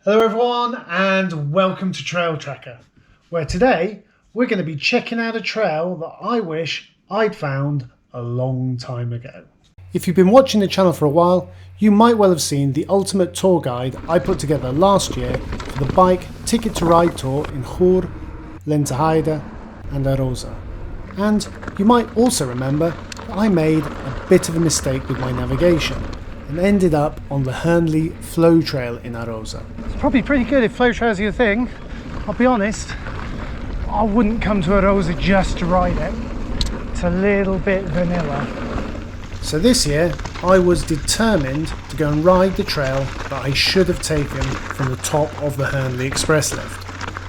Hello everyone and welcome to Trail Tracker, where today we're going to be checking out a trail that I wish I'd found a long time ago. If you've been watching the channel for a while, you might well have seen the ultimate tour guide I put together last year for the bike Ticket to Ride tour in Chur, Lenzerheide and Arosa. And you might also remember that I made a bit of a mistake with my navigation and ended up on the Schwellisee Flow Trail in Arosa. It's probably pretty good if flow trails are your thing. I'll be honest, I wouldn't come to Arosa just to ride it. It's a little bit vanilla. So this year I was determined to go and ride the trail that I should have taken from the top of the Schwellisee Express lift,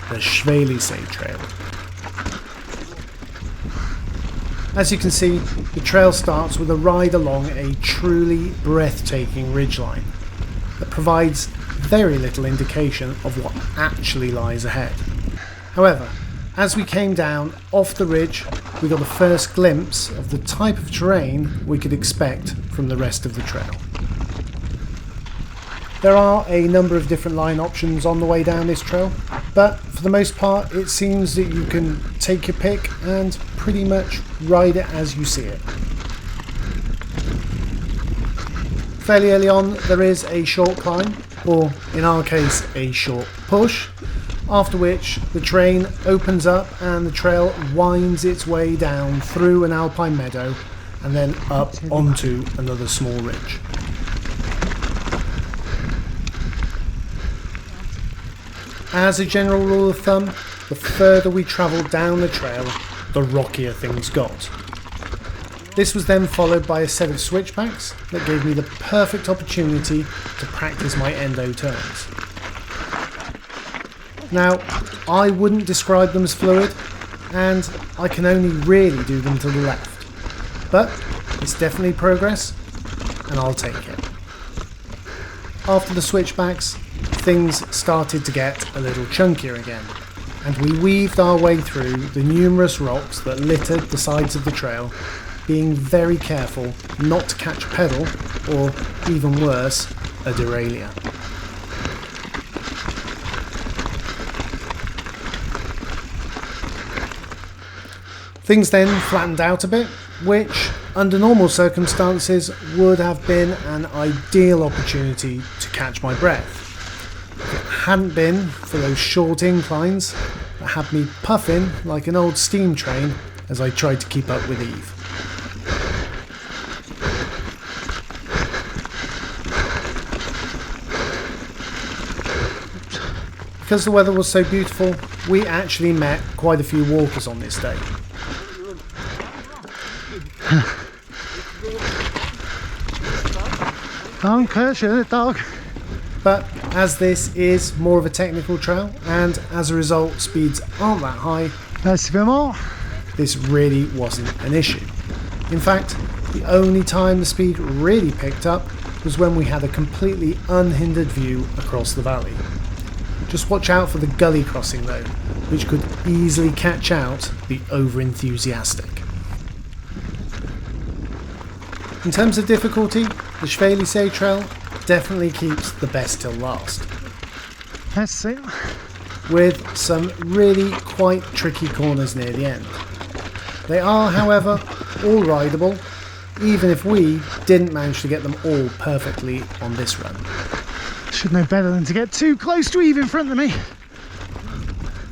the Schwellisee Trail. As you can see, the trail starts with a ride along a truly breathtaking ridgeline that provides very little indication of what actually lies ahead. However, as we came down off the ridge, we got the first glimpse of the type of terrain we could expect from the rest of the trail. There are a number of different line options on the way down this trail, but for the most part it seems that you can take your pick and pretty much ride it as you see it. Fairly early on there is a short climb, or in our case a short push, after which the terrain opens up and the trail winds its way down through an alpine meadow and then up onto another small ridge. As a general rule of thumb, the further we travelled down the trail, the rockier things got. This was then followed by a set of switchbacks that gave me the perfect opportunity to practice my endo turns. Now, I wouldn't describe them as fluid, and I can only really do them to the left. But it's definitely progress, and I'll take it. After the switchbacks, things started to get a little chunkier again, and we weaved our way through the numerous rocks that littered the sides of the trail, being very careful not to catch a pedal or, even worse, a derailleur. Things then flattened out a bit, which under normal circumstances would have been an ideal opportunity to catch my breath. If it hadn't been for those short inclines that had me puffing like an old steam train as I tried to keep up with Eve. Because the weather was so beautiful, we actually met quite a few walkers on this day. But as this is more of a technical trail, and as a result speeds aren't that high, this really wasn't an issue. In fact, the only time the speed really picked up was when we had a completely unhindered view across the valley. Just watch out for the gully crossing though, which could easily catch out the over-enthusiastic. In terms of difficulty, the Schwellisee Trail definitely keeps the best till last. That's it. With some really quite tricky corners near the end. They are, however, all rideable, even if we didn't manage to get them all perfectly on this run. Should know better than to get too close to Eve in front of me.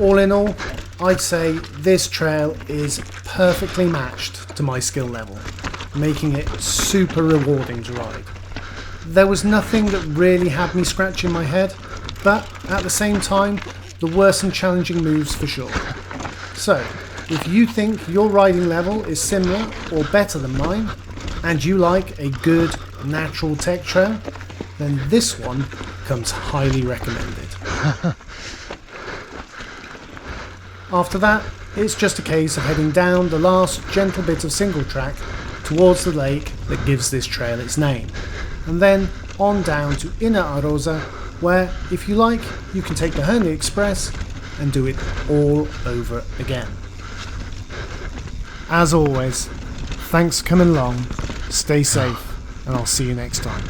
All in all, I'd say this trail is perfectly matched to my skill level, making it super rewarding to ride. There was nothing that really had me scratching my head, but at the same time, there were some challenging moves for sure. So, if you think your riding level is similar or better than mine, and you like a good natural tech trail, then this one comes highly recommended. After that, it's just a case of heading down the last gentle bit of single track towards the lake that gives this trail its name, and then on down to Inner Arosa, where, if you like, you can take the Schwellisee Express and do it all over again. As always, thanks for coming along, stay safe, and I'll see you next time.